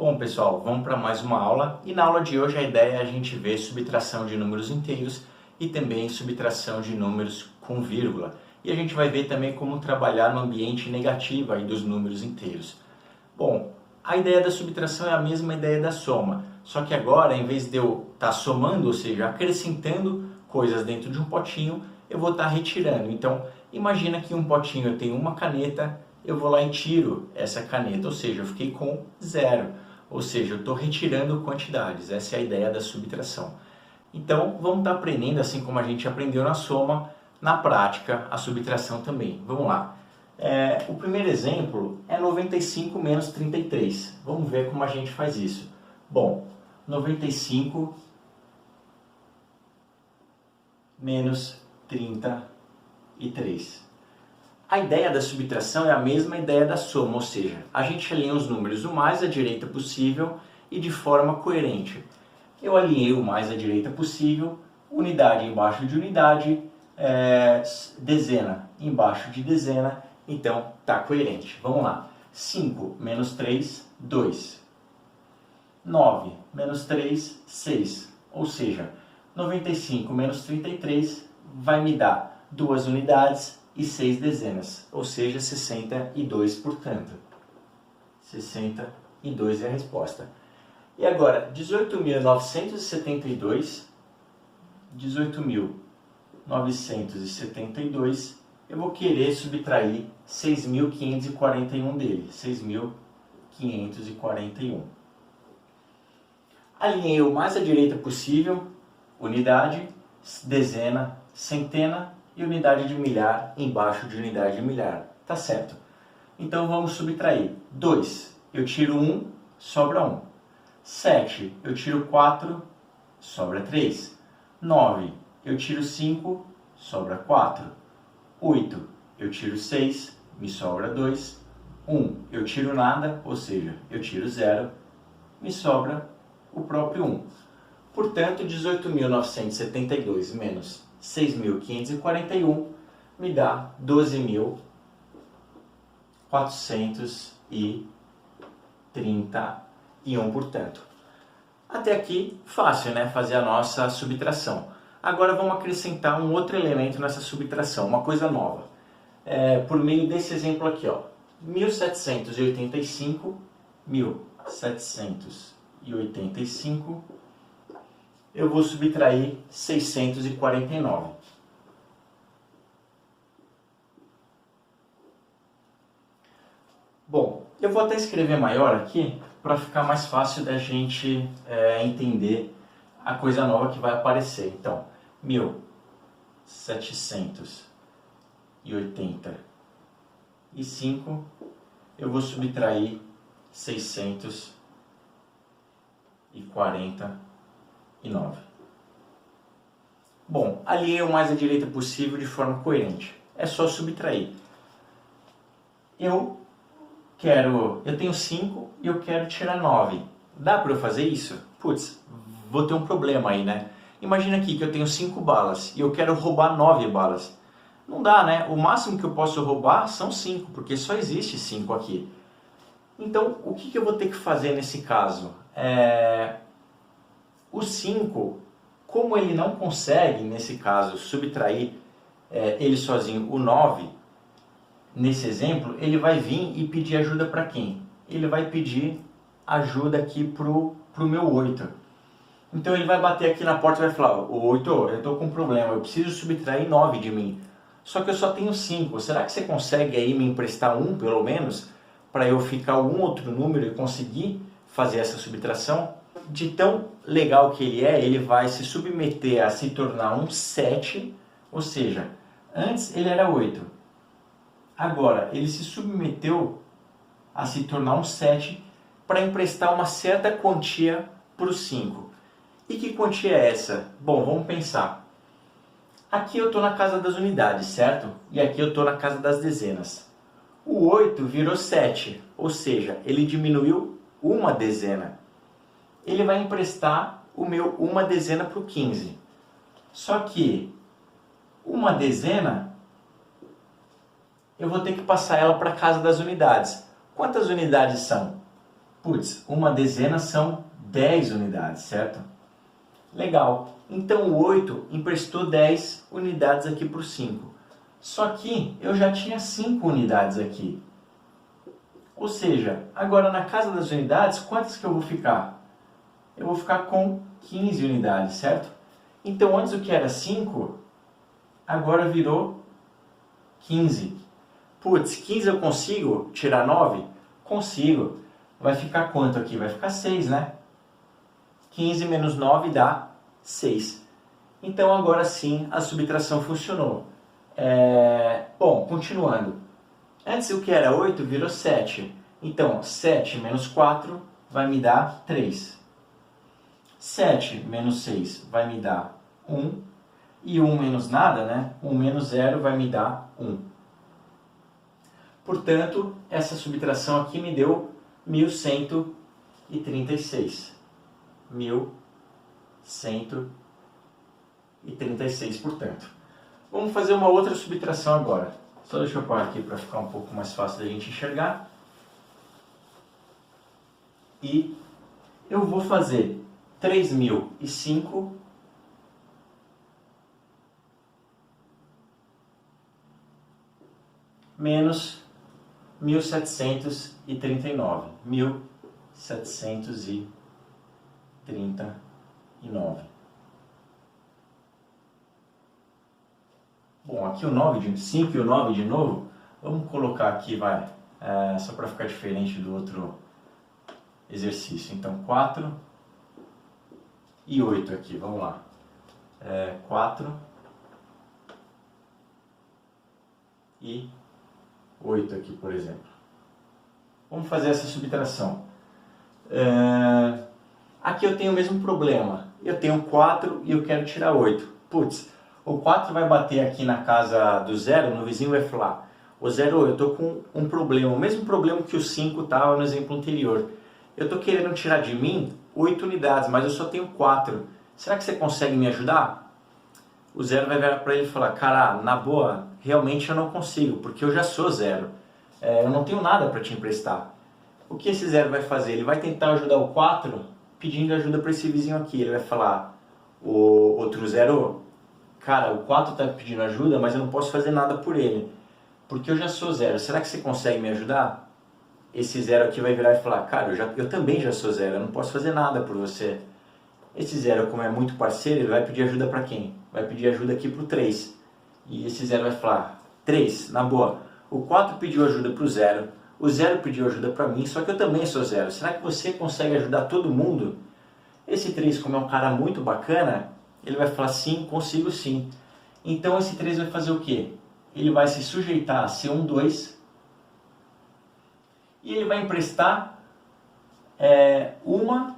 Bom, pessoal, vamos para mais uma aula e na aula de hoje a ideia é a gente ver subtração de números inteiros e também subtração de números com vírgula. E a gente vai ver também como trabalhar no ambiente negativo aí dos números inteiros. Bom, a ideia da subtração é a mesma ideia da soma, só que agora, em vez de eu estar somando, ou seja, acrescentando coisas dentro de um potinho, eu vou estar retirando. Então, imagina que um potinho eu tenho uma caneta, eu vou lá e tiro essa caneta, ou seja, eu fiquei com zero. Ou seja, eu estou retirando quantidades, essa é a ideia da subtração. Então, vamos estar aprendendo, assim como a gente aprendeu na soma, na prática, a subtração também. Vamos lá. O primeiro exemplo é 95 menos 33. Vamos ver como a gente faz isso. Bom, 95 menos 33. A ideia da subtração é a mesma ideia da soma, ou seja, a gente alinha os números o mais à direita possível e de forma coerente. Eu alinhei o mais à direita possível, unidade embaixo de unidade, dezena embaixo de dezena, então está coerente. Vamos lá. 5 menos 3, 2. 9 menos 3, 6. Ou seja, 95 menos 33 vai me dar 2 unidades e 6 dezenas, ou seja, 62, portanto. 62 é a resposta. E agora, 18.972, eu vou querer subtrair 6.541 dele, 6.541. Alinhei o mais à direita possível, unidade, dezena, centena, e unidade de milhar embaixo de unidade de milhar. Tá certo. Então vamos subtrair. 2, eu tiro 1, sobra 1. 7, eu tiro 4, sobra 3. 9, eu tiro 5, sobra 4. 8, eu tiro 6, me sobra 2. 1, eu tiro nada, ou seja, eu tiro 0, me sobra o próprio 1. Portanto, 18.972 menos 6.541 me dá 12.431, portanto. Até aqui, fácil, né? Fazer a nossa subtração. Agora vamos acrescentar um outro elemento nessa subtração, uma coisa nova. Por meio desse exemplo aqui, ó. 1785, eu vou subtrair 649. Bom, eu vou até escrever maior aqui para ficar mais fácil da gente entender a coisa nova que vai aparecer. Então, 1785, eu vou subtrair 649. Bom, alinhei o mais à direita possível de forma coerente. É só subtrair. Eu tenho 5 e eu quero tirar 9. Dá para eu fazer isso? Putz, vou ter um problema aí, né? Imagina aqui que eu tenho 5 balas e eu quero roubar 9 balas. Não dá, né? O máximo que eu posso roubar são 5, porque só existe 5 aqui. Então, o que eu vou ter que fazer nesse caso? O 5, como ele não consegue, nesse caso, subtrair ele sozinho o 9, nesse exemplo, ele vai vir e pedir ajuda para quem? Ele vai pedir ajuda aqui pro meu 8. Então ele vai bater aqui na porta e vai falar: ô 8, eu estou com um problema, eu preciso subtrair 9 de mim. Só que eu só tenho 5. Será que você consegue aí me emprestar 1, pelo menos, para eu ficar algum outro número e conseguir fazer essa subtração? De tão legal que ele vai se submeter a se tornar um 7, ou seja, antes ele era 8. Agora, ele se submeteu a se tornar um 7 para emprestar uma certa quantia para o 5. E que quantia é essa? Bom, vamos pensar. Aqui eu estou na casa das unidades, certo? E aqui eu estou na casa das dezenas. O 8 virou 7, ou seja, ele diminuiu uma dezena. Ele vai emprestar uma dezena para o 15. Só que uma dezena, eu vou ter que passar ela para a casa das unidades. Quantas unidades são? Putz, uma dezena são 10 unidades, certo? Legal. Então o 8 emprestou 10 unidades aqui para o 5. Só que eu já tinha 5 unidades aqui. Ou seja, agora na casa das unidades, quantas que eu vou ficar? Eu vou ficar com 15 unidades, certo? Então antes o que era 5, agora virou 15. Putz, 15 eu consigo tirar 9? Consigo. Vai ficar quanto aqui? Vai ficar 6, né? 15 menos 9 dá 6. Então agora sim a subtração funcionou. Bom, continuando. Antes o que era 8 virou 7. Então 7 menos 4 vai me dar 3. 7 menos 6 vai me dar 1. E 1 menos nada, né? 1 menos 0 vai me dar 1. Portanto, essa subtração aqui me deu 1136. 1136, portanto. Vamos fazer uma outra subtração agora. Só deixa eu pôr aqui para ficar um pouco mais fácil da gente enxergar. E eu vou fazer 3005 menos 1739. 1739. Bom, aqui o 9 de 5 e o 9 de novo. Vamos colocar aqui, vai, só para ficar diferente do outro exercício. Então, 4 e 8 aqui, vamos lá. 4 e 8 aqui, por exemplo. Vamos fazer essa subtração. Aqui eu tenho o mesmo problema. Eu tenho 4 e eu quero tirar 8. Putz, o 4 vai bater aqui na casa do 0, no vizinho vai falar: ô 0, eu estou com um problema, o mesmo problema que o 5 estava no exemplo anterior. Eu estou querendo tirar de mim 8 unidades, mas eu só tenho 4. Será que você consegue me ajudar? O 0 vai virar para ele e falar: cara, na boa, realmente eu não consigo, porque eu já sou 0. Eu não tenho nada para te emprestar. O que esse 0 vai fazer? Ele vai tentar ajudar o 4 pedindo ajuda para esse vizinho aqui. Ele vai falar: o outro 0, cara, o 4 está pedindo ajuda, mas eu não posso fazer nada por ele, porque eu já sou 0. Será que você consegue me ajudar? Esse 0 aqui vai virar e falar: cara, eu também já sou 0, eu não posso fazer nada por você. Esse 0, como é muito parceiro, ele vai pedir ajuda para quem? Vai pedir ajuda aqui para o 3. E esse 0 vai falar: 3, na boa, o 4 pediu ajuda para o 0, o 0 pediu ajuda para mim, só que eu também sou 0. Será que você consegue ajudar todo mundo? Esse 3, como é um cara muito bacana, ele vai falar: sim, consigo sim. Então esse 3 vai fazer o quê? Ele vai se sujeitar a ser um 2 e ele vai emprestar uma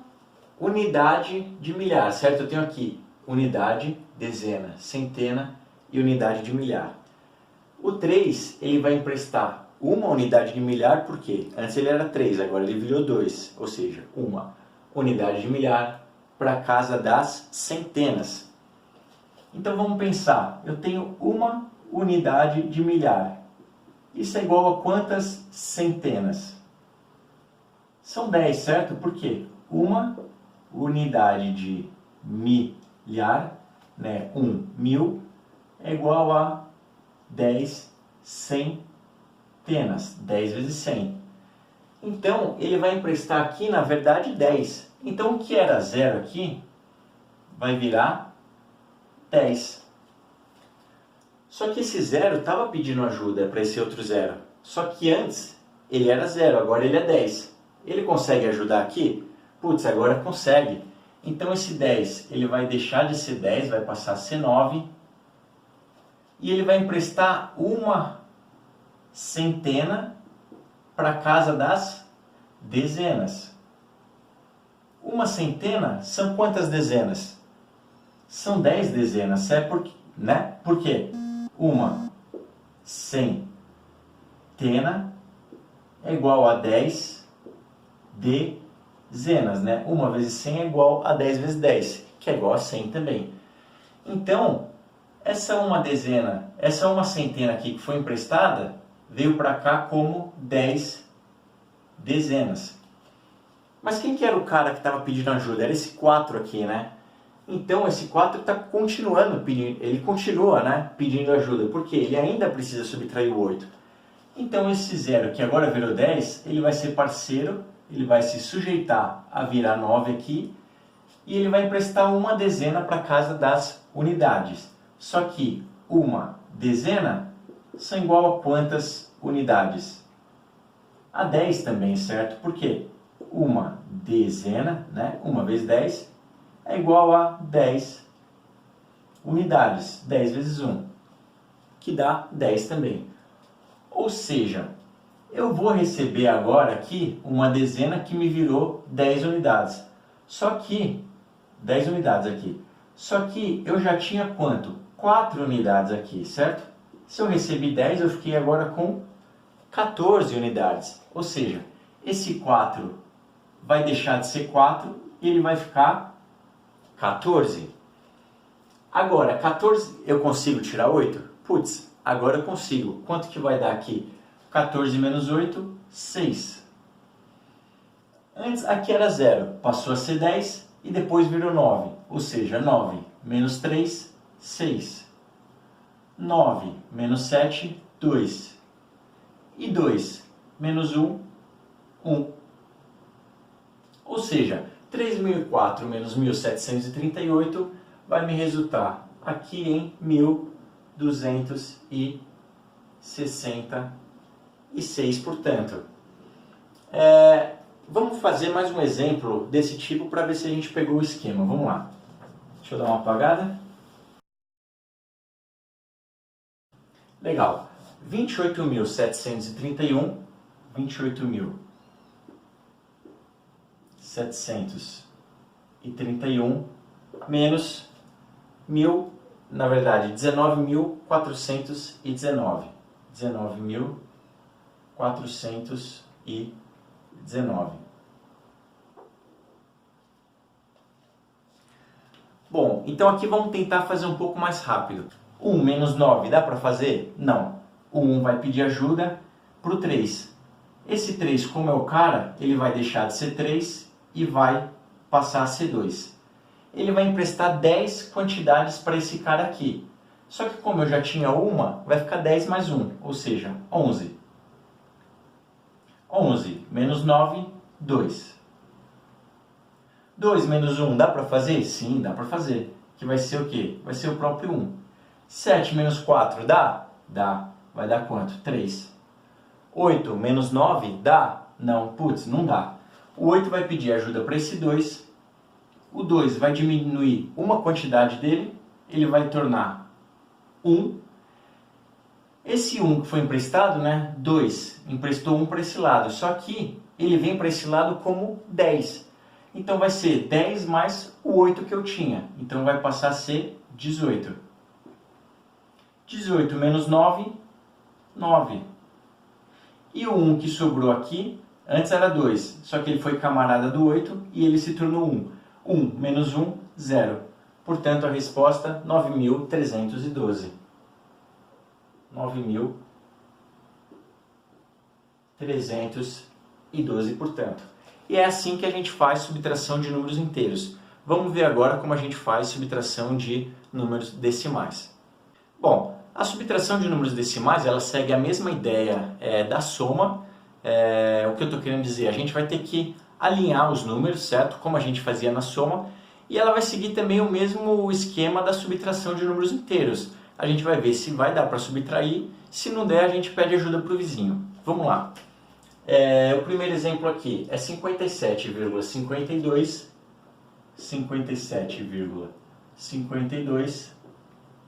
unidade de milhar, certo? Eu tenho aqui unidade, dezena, centena e unidade de milhar. O 3, ele vai emprestar uma unidade de milhar, por quê? Antes ele era 3, agora ele virou 2, ou seja, uma unidade de milhar para a casa das centenas. Então vamos pensar, eu tenho uma unidade de milhar. Isso é igual a quantas centenas? São 10, certo? Por quê? Uma unidade de milhar, né? 1.000, é igual a 10 centenas. 10 vezes 100. Então, ele vai emprestar aqui, na verdade, 10. Então, o que era 0 aqui vai virar 10. Só que esse 0 estava pedindo ajuda para esse outro 0. Só que antes ele era 0, agora ele é 10. Ele consegue ajudar aqui? Putz, agora consegue. Então esse 10 ele vai deixar de ser 10, vai passar a ser 9. E ele vai emprestar uma centena para a casa das dezenas. Uma centena são quantas dezenas? São 10 dezenas, certo? Né? Por quê? Uma centena é igual a 10 dezenas, né? 1 vezes 100 é igual a 10 vezes 10, que é igual a 100 também. Então, essa uma centena aqui que foi emprestada, veio para cá como 10 dezenas. Mas quem que era o cara que estava pedindo ajuda? Era esse 4 aqui, né? Então esse 4 está continuando pedindo, ele continua, né, pedindo ajuda, porque ele ainda precisa subtrair o 8. Então esse 0, que agora virou 10, ele vai ser parceiro, ele vai se sujeitar a virar 9 aqui, e ele vai emprestar uma dezena para casa das unidades. Só que uma dezena são igual a quantas unidades? A 10 também, certo? Por quê? Uma dezena, né? 1 vezes 10, é igual a 10 unidades. 10 vezes 1, que dá 10 também. Ou seja, eu vou receber agora aqui uma dezena que me virou 10 unidades. Só que, 10 unidades aqui. Só que eu já tinha quanto? 4 unidades aqui, certo? Se eu recebi 10, eu fiquei agora com 14 unidades. Ou seja, esse 4 vai deixar de ser 4 e ele vai ficar 14. Agora, 14 eu consigo tirar 8? Putz, agora eu consigo. Quanto que vai dar aqui? 14 menos 8, 6. Antes aqui era 0, passou a ser 10 e depois virou 9. Ou seja, 9 menos 3, 6. 9 menos 7, 2. E 2 menos 1, 1. Ou seja, 3.004 menos 1.738 vai me resultar aqui em 1.266, portanto. Vamos fazer mais um exemplo desse tipo para ver se a gente pegou o esquema. Vamos lá. Deixa eu dar uma apagada. Legal. 28.731, 28.731 menos 1.000, na verdade, 19.419. 19.419. Bom, então aqui vamos tentar fazer um pouco mais rápido. 1 menos 9, dá para fazer? Não. O 1 vai pedir ajuda para o 3. Esse 3, como é o cara, ele vai deixar de ser 3 e vai passar a ser 2. Ele vai emprestar 10 quantidades para esse cara aqui. Só que como eu já tinha uma, vai ficar 10 mais 1, ou seja, 11. 11 menos 9, 2. 2 menos 1, dá para fazer? Sim, dá para fazer. Que vai ser o quê? Vai ser o próprio 1. 7 menos 4, dá? Dá. Vai dar quanto? 3. 8 menos 9, dá? Não, putz, não dá. O 8 vai pedir ajuda para esse 2. O 2 vai diminuir uma quantidade dele. Ele vai tornar 1. Esse 1 que foi emprestado, né? 2, emprestou 1 para esse lado. Só que ele vem para esse lado como 10. Então vai ser 10 mais o 8 que eu tinha. Então vai passar a ser 18. 18 menos 9, 9. E o 1 que sobrou aqui, antes era 2. Só que ele foi camarada do 8 e ele se tornou 1. 1 menos 1, 0. Portanto, a resposta 9.312. 9.312, portanto. E é assim que a gente faz subtração de números inteiros. Vamos ver agora como a gente faz subtração de números decimais. Bom, a subtração de números decimais ela segue a mesma ideia da soma. O que eu estou querendo dizer? A gente vai ter que alinhar os números, certo? Como a gente fazia na soma. E ela vai seguir também o mesmo esquema da subtração de números inteiros. A gente vai ver se vai dar para subtrair. Se não der, a gente pede ajuda para o vizinho. Vamos lá. O primeiro exemplo aqui é 57,52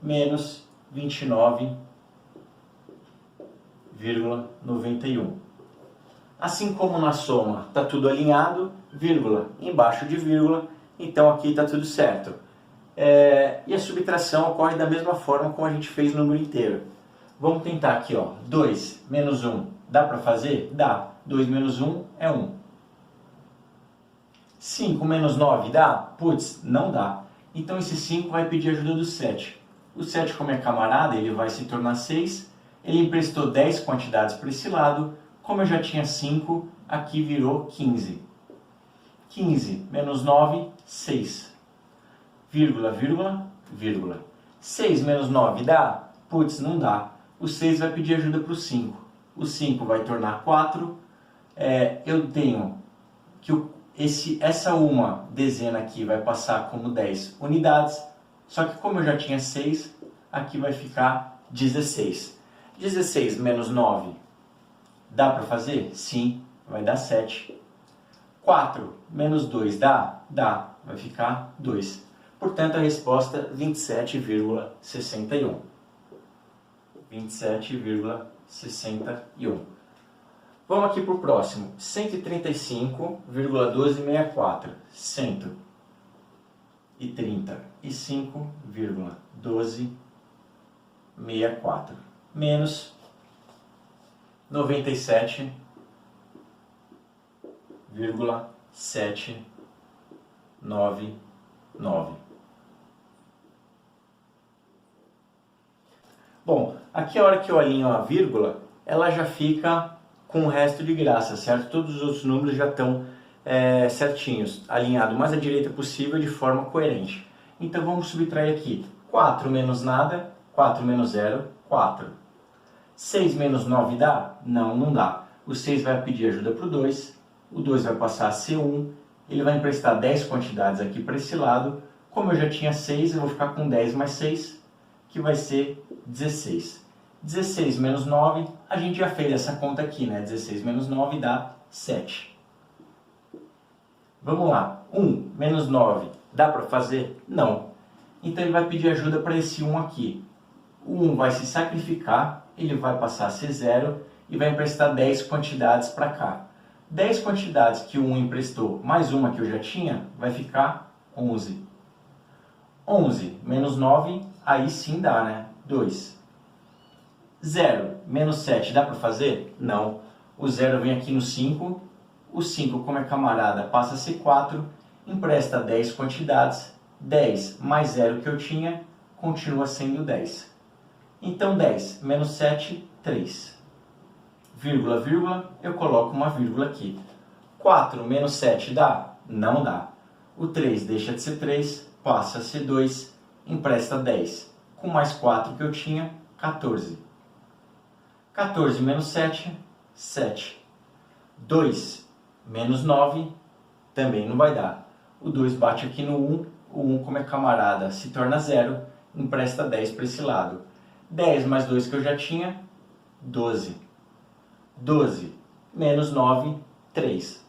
menos 29,91. Assim como na soma está tudo alinhado, vírgula embaixo de vírgula, então aqui está tudo certo. E a subtração ocorre da mesma forma como a gente fez no número inteiro. Vamos tentar aqui, ó, 2 menos 1, dá para fazer? Dá. 2 menos 1 é 1. 5 menos 9 dá? Putz, não dá. Então esse 5 vai pedir ajuda do 7. O 7, como é camarada, ele vai se tornar 6. Ele emprestou 10 quantidades para esse lado. Como eu já tinha 5, aqui virou 15. 15 menos 9, 6. Vírgula, vírgula, vírgula. 6 menos 9 dá? Putz, não dá. O 6 vai pedir ajuda para o 5. O 5 vai tornar 4. Eu tenho que essa uma dezena aqui vai passar como 10 unidades. Só que como eu já tinha 6, aqui vai ficar 16. 16 menos 9, dá para fazer? Sim, vai dar 7. 4 menos 2 dá? Dá, vai ficar 2. Portanto, a resposta 27,61. 27,61. Vamos aqui para o próximo. 135,1264. 135,1264. Menos 97,799. Bom, aqui a hora que eu alinho a vírgula, ela já fica com o resto de graça, certo? Todos os outros números já estão certinhos, alinhado o mais à direita possível de forma coerente. Então vamos subtrair aqui 4 menos nada, 4 menos 0, 4. 6 menos 9 dá? Não, não dá. O 6 vai pedir ajuda para o 2, o 2 vai passar a ser 1, ele vai emprestar 10 quantidades aqui para esse lado. Como eu já tinha 6, eu vou ficar com 10 mais 6, que vai ser 16. 16 menos 9, a gente já fez essa conta aqui, né? 16 menos 9 dá 7. Vamos lá. 1 menos 9, dá para fazer? Não. Então ele vai pedir ajuda para esse 1 aqui. O 1 vai se sacrificar, ele vai passar a ser 0 e vai emprestar 10 quantidades para cá. 10 quantidades que o 1 emprestou, mais uma que eu já tinha, vai ficar 11. 11 menos 9, aí sim dá, né? 2. 0 menos 7, dá para fazer? Não. O 0 vem aqui no 5. O 5, como é camarada, passa a ser 4. Empresta 10 quantidades. 10 mais 0 que eu tinha, continua sendo 10. Então 10 menos 7, 3. Vírgula, vírgula, eu coloco uma vírgula aqui. 4 menos 7 dá? Não dá. O 3 deixa de ser 3, passa a ser 2, empresta 10. Com mais 4 que eu tinha, 14. 14 menos 7, 7. 2 menos 9, também não vai dar. O 2 bate aqui no 1, o 1, como é camarada, se torna 0, empresta 10 para esse lado. 10 mais 2 que eu já tinha, 12. 12 menos 9, 3.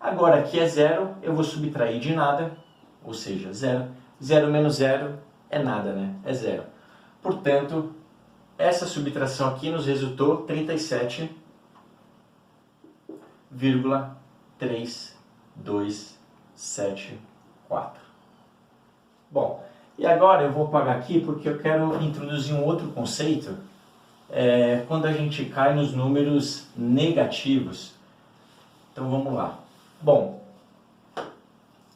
Agora aqui é 0, eu vou subtrair de nada, ou seja, 0. 0 menos 0 é nada, né? É 0. Portanto, essa subtração aqui nos resultou 37,3274. Bom, e agora eu vou apagar aqui porque eu quero introduzir um outro conceito quando a gente cai nos números negativos. Então vamos lá. Bom,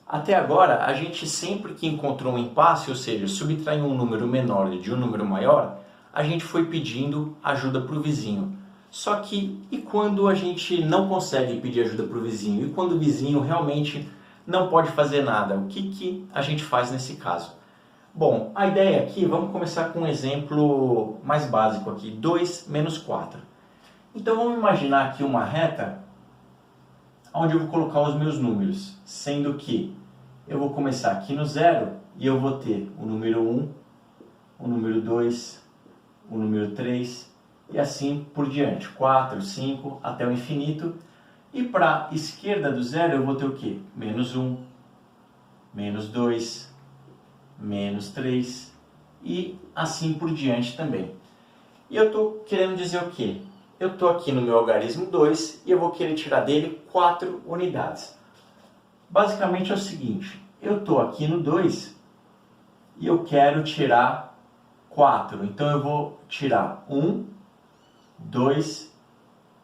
até agora a gente sempre que encontrou um impasse, ou seja, subtrair um número menor de um número maior, a gente foi pedindo ajuda para o vizinho. Só que, e quando a gente não consegue pedir ajuda para o vizinho? E quando o vizinho realmente não pode fazer nada? O que a gente faz nesse caso? Bom, a ideia aqui, vamos começar com um exemplo mais básico aqui. 2 menos 4. Então vamos imaginar aqui uma reta onde eu vou colocar os meus números. Sendo que eu vou começar aqui no 0 e eu vou ter o número 1, o número 2, o número 3 e assim por diante, 4, 5, até o infinito. E para a esquerda do 0 eu vou ter o quê? Menos 1, menos 2, menos 3 e assim por diante também. E eu estou querendo dizer o quê? Eu estou aqui no meu algarismo 2 e eu vou querer tirar dele 4 unidades. Basicamente é o seguinte, eu estou aqui no 2 e eu quero tirar 4. Então eu vou tirar 1, 2,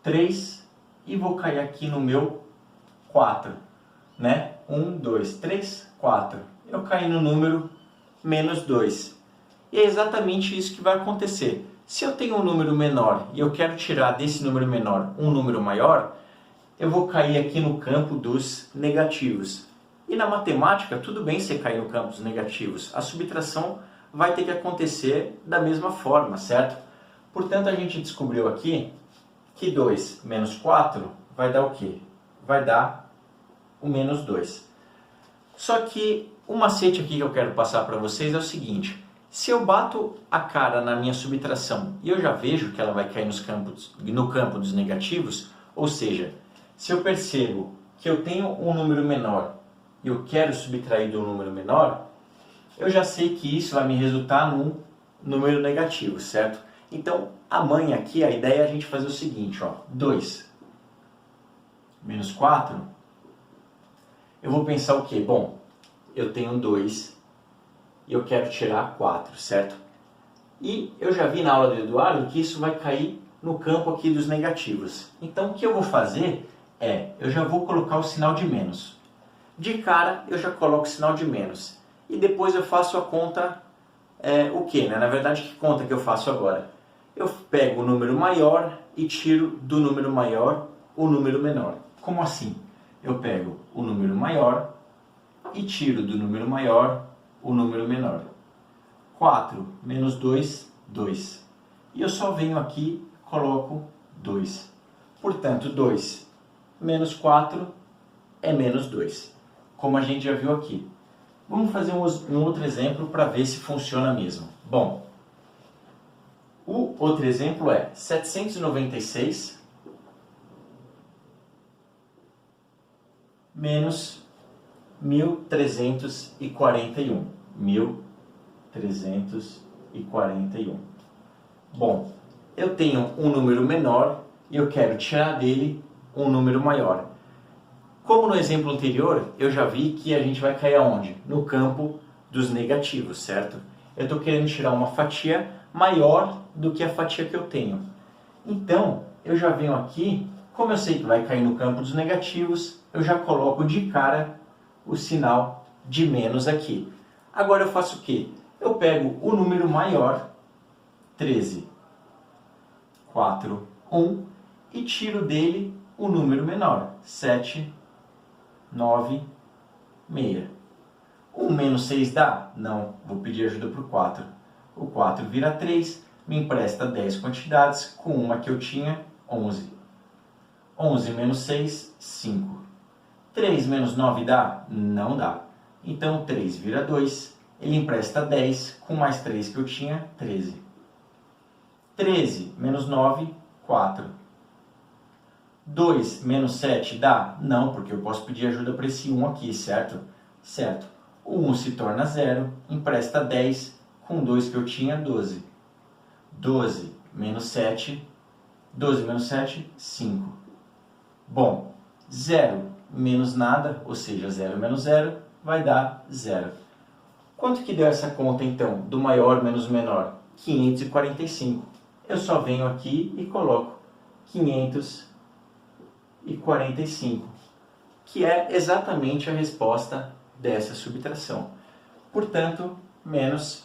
3 e vou cair aqui no meu 4. Né? 1, 2, 3, 4. Eu caí no número menos 2. E é exatamente isso que vai acontecer. Se eu tenho um número menor e eu quero tirar desse número menor um número maior, eu vou cair aqui no campo dos negativos. E na matemática, tudo bem você cair no campo dos negativos. A subtração vai ter que acontecer da mesma forma, certo? Portanto, a gente descobriu aqui que 2 menos 4 vai dar o quê? Vai dar o menos 2. Só que o macete aqui que eu quero passar para vocês é o seguinte. Se eu bato a cara na minha subtração e eu já vejo que ela vai cair no campo dos negativos, ou seja, se eu percebo que eu tenho um número menor e eu quero subtrair de um número menor, eu já sei que isso vai me resultar num número negativo, certo? Então, a ideia é a gente fazer o seguinte, ó, 2 menos 4, eu vou pensar o quê? Bom, eu tenho 2 e eu quero tirar 4, certo? E eu já vi na aula do Eduardo que isso vai cair no campo aqui dos negativos. Então, o que eu vou fazer eu já vou colocar o sinal de menos. De cara, eu já coloco o sinal de menos. E depois eu faço a conta, o quê? Né? Na verdade, que conta que eu faço agora? Eu pego o número maior e tiro do número maior o número menor. Como assim? Eu pego o número maior e tiro do número maior o número menor. 4 menos 2, 2. E eu só venho aqui e coloco 2. Portanto, 2 menos 4 é menos 2. Como a gente já viu aqui. Vamos fazer um outro exemplo para ver se funciona mesmo. Bom, o outro exemplo é 796 menos 1341. 1341. Bom, eu tenho um número menor e eu quero tirar dele um número maior. Como no exemplo anterior, eu já vi que a gente vai cair aonde? No campo dos negativos, certo? Eu estou querendo tirar uma fatia maior do que a fatia que eu tenho. Então, eu já venho aqui, como eu sei que vai cair no campo dos negativos, eu já coloco de cara o sinal de menos aqui. Agora eu faço o quê? Eu pego o número maior, 13, 4, 1, e tiro dele o número menor, 7, 9, 6. 1 menos 6 dá? Não, vou pedir ajuda para o 4. O 4 vira 3, me empresta 10 quantidades, com uma que eu tinha, 11. 11 menos 6, 5. 3 menos 9 dá? Não dá. Então 3 vira 2, ele empresta 10, com mais 3 que eu tinha, 13. 13 menos 9, 4. 2 menos 7 dá? Não, porque eu posso pedir ajuda para esse 1 aqui, certo? Certo. O 1 se torna 0, empresta 10, com 2 que eu tinha, 12. 12 menos 7, 12 menos 7, 5. Bom, 0 menos nada, ou seja, 0 menos 0, vai dar 0. Quanto que deu essa conta, então, do maior menos o menor? 545. Eu só venho aqui e coloco 545, que é exatamente a resposta dessa subtração. Portanto, menos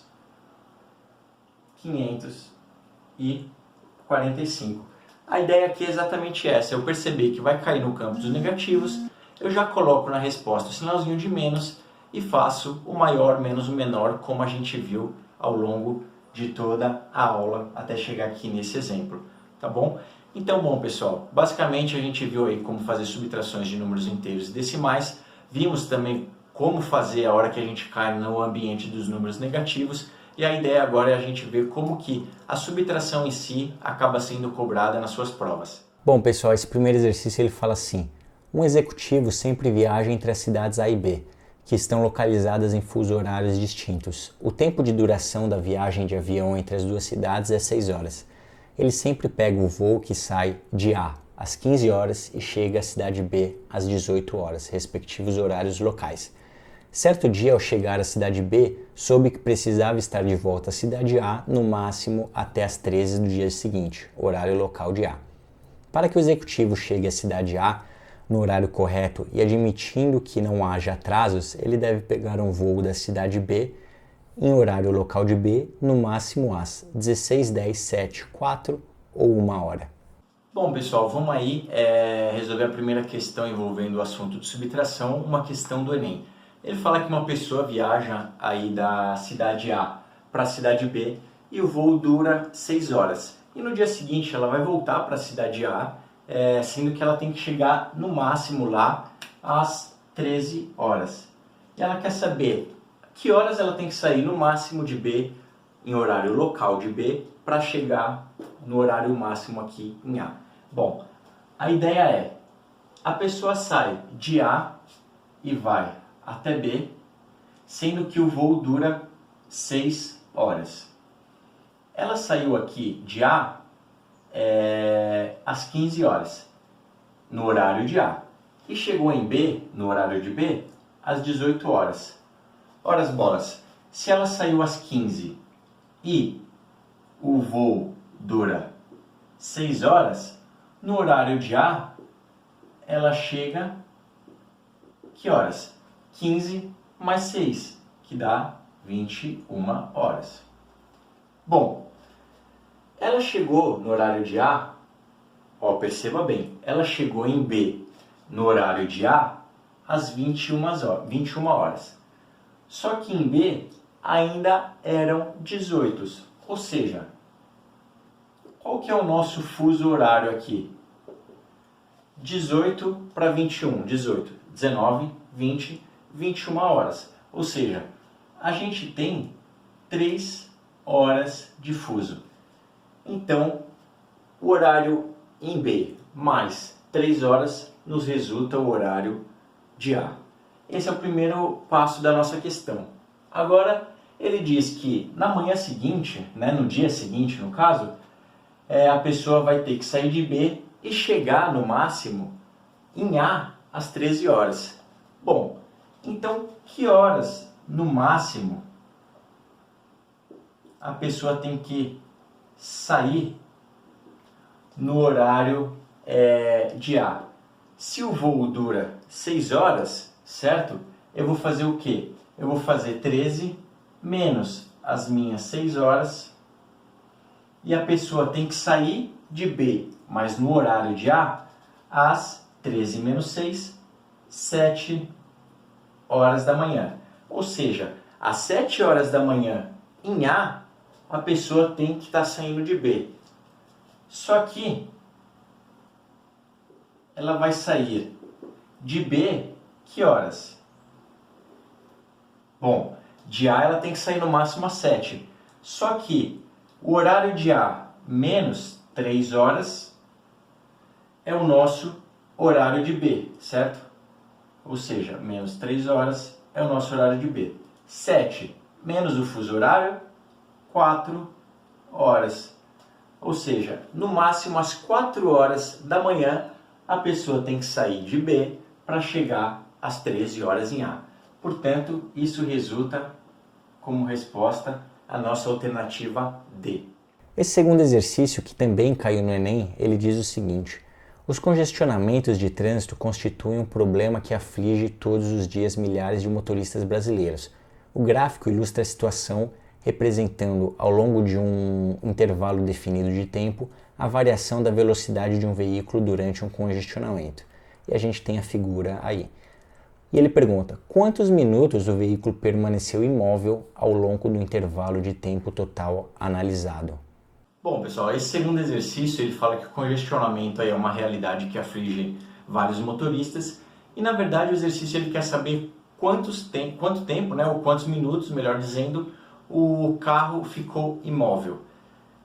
545. A ideia aqui é exatamente essa. Eu perceber que vai cair no campo dos negativos, eu já coloco na resposta o sinalzinho de menos e faço o maior menos o menor, como a gente viu ao longo de toda a aula, até chegar aqui nesse exemplo, tá bom? Então, bom pessoal, basicamente a gente viu aí como fazer subtrações de números inteiros e decimais, vimos também como fazer a hora que a gente cai no ambiente dos números negativos, e a ideia agora é a gente ver como que a subtração em si acaba sendo cobrada nas suas provas. Bom pessoal, esse primeiro exercício ele fala assim: um executivo sempre viaja entre as cidades A e B, que estão localizadas em fusos horários distintos. O tempo de duração da viagem de avião entre as duas cidades é 6 horas. Ele sempre pega o voo que sai de A às 15 horas e chega à cidade B às 18 horas, respectivos horários locais. Certo dia, ao chegar à cidade B, soube que precisava estar de volta à cidade A no máximo até às 13 do dia seguinte, horário local de A. Para que o executivo chegue à cidade A no horário correto e admitindo que não haja atrasos, ele deve pegar um voo da cidade B em horário local de B, no máximo às 16:10, 7, 4 ou 1 hora. Bom, pessoal, vamos aí resolver a primeira questão envolvendo o assunto de subtração, uma questão do Enem. Ele fala que uma pessoa viaja aí da cidade A para a cidade B e o voo dura 6 horas. E no dia seguinte ela vai voltar para a cidade A, sendo que ela tem que chegar no máximo lá às 13 horas. E ela quer saber que horas ela tem que sair no máximo de B, em horário local de B, para chegar no horário máximo aqui em A. Bom, a ideia é, a pessoa sai de A e vai até B, sendo que o voo dura 6 horas. Ela saiu aqui de A às 15 horas, no horário de A, e chegou em B, no horário de B, às 18 horas. Ora as bolas, se ela saiu às 15 e o voo dura 6 horas, no horário de A, ela chega, que horas? 15 mais 6, que dá 21 horas. Bom, ela chegou no horário de A, perceba bem, ela chegou em B no horário de A às 21 horas. Só que em B ainda eram 18, ou seja, qual que é o nosso fuso horário aqui? 18 para 21, 18, 19, 20, 21 horas. Ou seja, a gente tem 3 horas de fuso. Então, o horário em B mais 3 horas nos resulta o horário de A. Esse é o primeiro passo da nossa questão. Agora, ele diz que na manhã seguinte, no dia seguinte no caso, a pessoa vai ter que sair de B e chegar no máximo em A às 13 horas. Bom, então que horas no máximo a pessoa tem que sair no horário de A? Se o voo dura 6 horas, certo? Eu vou fazer o quê? Eu vou fazer 13 menos as minhas 6 horas e a pessoa tem que sair de B, mas no horário de A, às 13 menos 6, 7 horas da manhã. Ou seja, às 7 horas da manhã em A, a pessoa tem que estar saindo de B. Só que ela vai sair de B que horas? Bom, de A ela tem que sair no máximo às 7. Só que o horário de A menos 3 horas é o nosso horário de B, certo? Ou seja, menos 3 horas é o nosso horário de B. 7 menos o fuso horário, 4 horas. Ou seja, no máximo às 4 horas da manhã a pessoa tem que sair de B para chegar às 13 horas em A. Portanto, isso resulta como resposta a nossa alternativa D. Esse segundo exercício, que também caiu no Enem, ele diz o seguinte: os congestionamentos de trânsito constituem um problema que aflige todos os dias milhares de motoristas brasileiros. O gráfico ilustra a situação representando, ao longo de um intervalo definido de tempo, a variação da velocidade de um veículo durante um congestionamento. E a gente tem a figura aí. E ele pergunta, quantos minutos o veículo permaneceu imóvel ao longo do intervalo de tempo total analisado? Bom, pessoal, esse segundo exercício ele fala que o congestionamento aí é uma realidade que aflige vários motoristas e, na verdade, o exercício ele quer saber quanto tempo, ou quantos minutos, melhor dizendo, o carro ficou imóvel.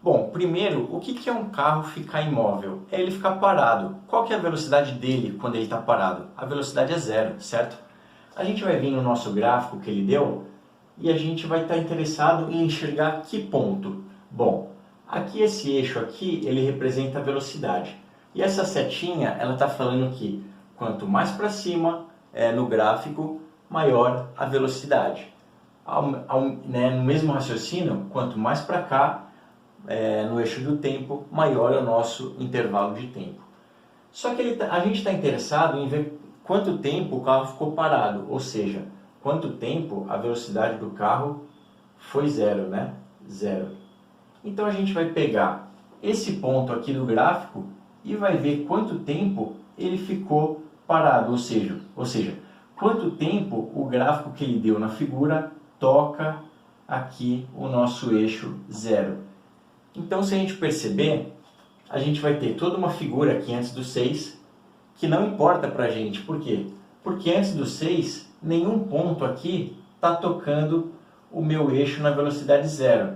Bom, primeiro, o que é um carro ficar imóvel? É ele ficar parado. Qual que é a velocidade dele quando ele está parado? A velocidade é 0, certo? A gente vai vir no nosso gráfico que ele deu e a gente vai estar interessado em enxergar que ponto. Bom, aqui esse eixo aqui, ele representa a velocidade. E essa setinha, ela está falando que quanto mais para cima no gráfico, maior a velocidade. No mesmo raciocínio, quanto mais para cá, no eixo do tempo, maior é o nosso intervalo de tempo. Só que a gente está interessado em ver quanto tempo o carro ficou parado, ou seja, quanto tempo a velocidade do carro foi 0, Zero. Então a gente vai pegar esse ponto aqui do gráfico e vai ver quanto tempo ele ficou parado, ou seja, quanto tempo o gráfico que ele deu na figura toca aqui o nosso eixo 0. Então, se a gente perceber, a gente vai ter toda uma figura aqui antes do 6, que não importa para a gente. Por quê? Porque antes do 6, nenhum ponto aqui está tocando o meu eixo na velocidade 0.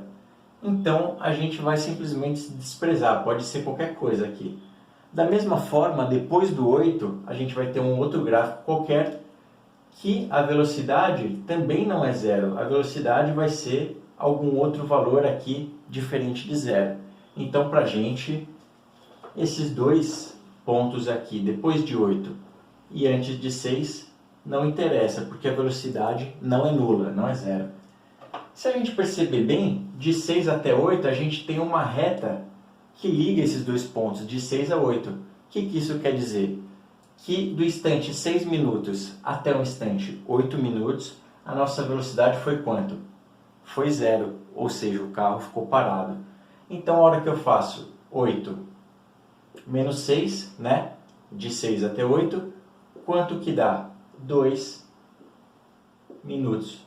Então, a gente vai simplesmente desprezar, pode ser qualquer coisa aqui. Da mesma forma, depois do 8, a gente vai ter um outro gráfico qualquer, que a velocidade também não é 0. A velocidade vai ser algum outro valor aqui diferente de 0. Então, para a gente, esses dois pontos aqui, depois de 8 e antes de 6, não interessa, porque a velocidade não é nula, não é 0. Se a gente perceber bem, de 6 até 8, a gente tem uma reta que liga esses dois pontos, de 6 a 8. O que isso quer dizer? Que do instante 6 minutos até o instante 8 minutos, a nossa velocidade foi quanto? Foi 0, ou seja, o carro ficou parado. Então, a hora que eu faço 8 menos 6, né? De 6 até 8, quanto que dá? 2 minutos.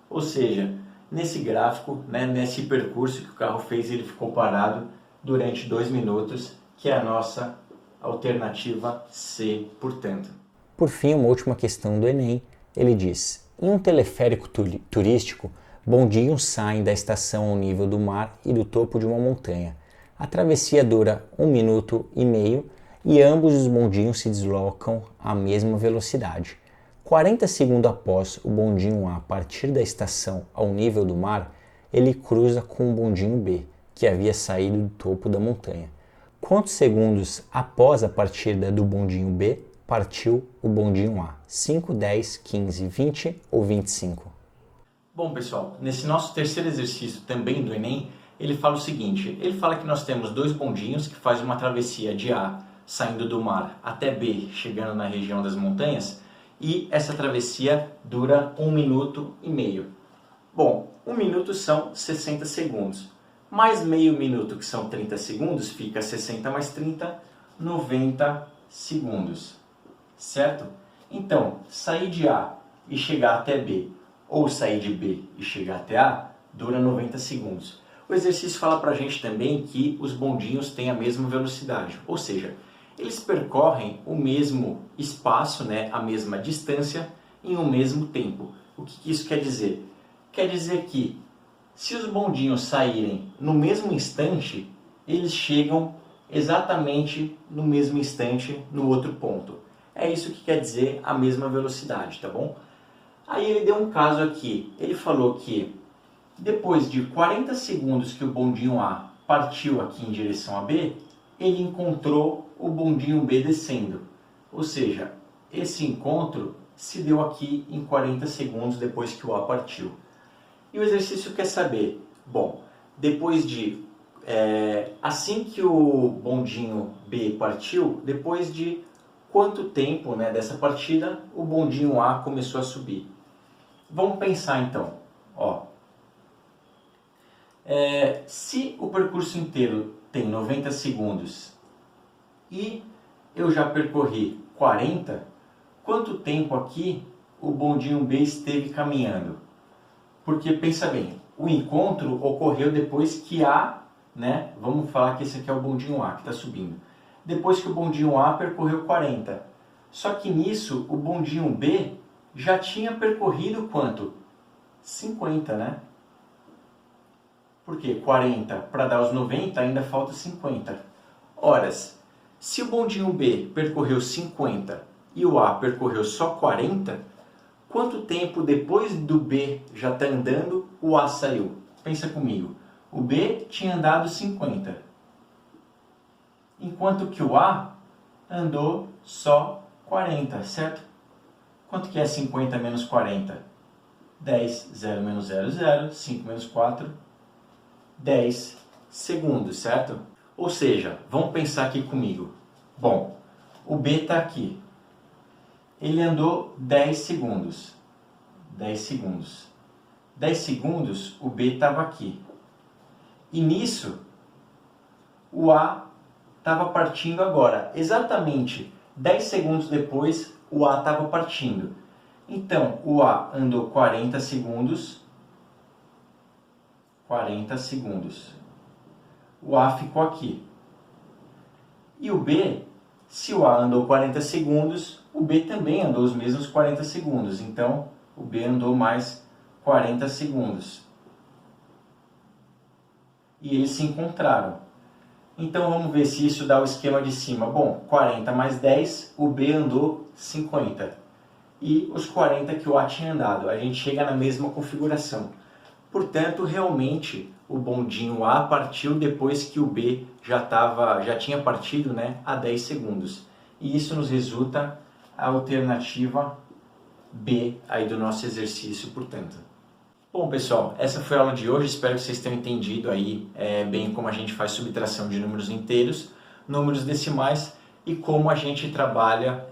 Ou seja, nesse gráfico, né, nesse percurso que o carro fez, ele ficou parado durante 2 minutos, que é a nossa alternativa C, portanto. Por fim, uma última questão do Enem, ele diz: em um teleférico turístico, bondinhos saem da estação ao nível do mar e do topo de uma montanha. A travessia dura 1 minuto e meio e ambos os bondinhos se deslocam à mesma velocidade. 40 segundos após o bondinho A partir da estação ao nível do mar, ele cruza com o bondinho B, que havia saído do topo da montanha. Quantos segundos após a partida do bondinho B partiu o bondinho A? 5, 10, 15, 20 ou 25? Bom, pessoal, nesse nosso terceiro exercício também do Enem, ele fala o seguinte, ele fala que nós temos dois bondinhos que fazem uma travessia de A, saindo do mar, até B, chegando na região das montanhas, e essa travessia dura 1 minuto e meio. Bom, 1 minuto são 60 segundos, mais meio minuto, que são 30 segundos, fica 60 mais 30, 90 segundos, certo? Então, sair de A e chegar até B, ou sair de B e chegar até A, dura 90 segundos. O exercício fala pra gente também que os bondinhos têm a mesma velocidade, ou seja, eles percorrem o mesmo espaço, né, a mesma distância, em um mesmo tempo. O que isso quer dizer? Quer dizer que, se os bondinhos saírem no mesmo instante, eles chegam exatamente no mesmo instante no outro ponto. É isso que quer dizer a mesma velocidade, tá bom? Aí ele deu um caso aqui. Ele falou que depois de 40 segundos que o bondinho A partiu aqui em direção a B, ele encontrou o bondinho B descendo. Ou seja, esse encontro se deu aqui em 40 segundos depois que o A partiu. E o exercício quer saber, bom, depois de, assim que o bondinho B partiu, depois de quanto tempo, né, dessa partida o bondinho A começou a subir. Vamos pensar então, ó. Se o percurso inteiro tem 90 segundos e eu já percorri 40, quanto tempo aqui o bondinho B esteve caminhando? Porque, pensa bem, o encontro ocorreu depois que A, né, vamos falar que esse aqui é o bondinho A que está subindo, depois que o bondinho A percorreu 40. Só que nisso o bondinho B já tinha percorrido quanto? 50, né? Porque 40 para dar os 90 ainda falta 50. Horas, se o bondinho B percorreu 50 e o A percorreu só 40, quanto tempo depois do B já está andando, o A saiu? Pensa comigo. O B tinha andado 50, enquanto que o A andou só 40, certo? Quanto que é 50 menos 40? 10, 0 menos 0, 0, 5 menos 4, 10 segundos, certo? Ou seja, vamos pensar aqui comigo. Bom, o B está aqui. Ele andou 10 segundos. 10 segundos. 10 segundos, o B estava aqui. E nisso, o A estava partindo agora. Exatamente 10 segundos depois, o A estava partindo. Então, o A andou 40 segundos. 40 segundos. O A ficou aqui. E o B, se o A andou 40 segundos, o B também andou os mesmos 40 segundos. Então, o B andou mais 40 segundos. E eles se encontraram. Então, vamos ver se isso dá o esquema de cima. Bom, 40 mais 10, o B andou 50. E os 40 que o A tinha andado. A gente chega na mesma configuração. Portanto, realmente, o bondinho A partiu depois que o B já tinha partido, né, há 10 segundos. E isso nos resulta a alternativa B aí do nosso exercício, portanto. Bom, pessoal, essa foi a aula de hoje. Espero que vocês tenham entendido aí bem como a gente faz subtração de números inteiros, números decimais e como a gente trabalha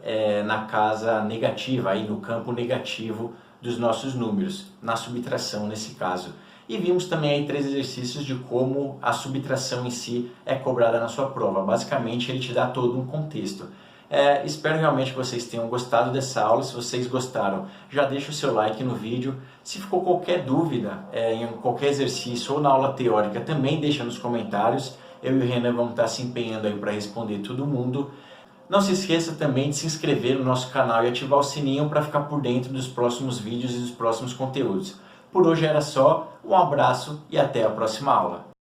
na casa negativa, aí no campo negativo dos nossos números, na subtração nesse caso. E vimos também aí 3 exercícios de como a subtração em si é cobrada na sua prova. Basicamente, ele te dá todo um contexto. Espero realmente que vocês tenham gostado dessa aula. Se vocês gostaram, já deixa o seu like no vídeo. Se ficou qualquer dúvida em qualquer exercício ou na aula teórica, também deixa nos comentários. Eu e o Renan vamos estar se empenhando aí para responder todo mundo. Não se esqueça também de se inscrever no nosso canal e ativar o sininho para ficar por dentro dos próximos vídeos e dos próximos conteúdos. Por hoje era só, um abraço e até a próxima aula.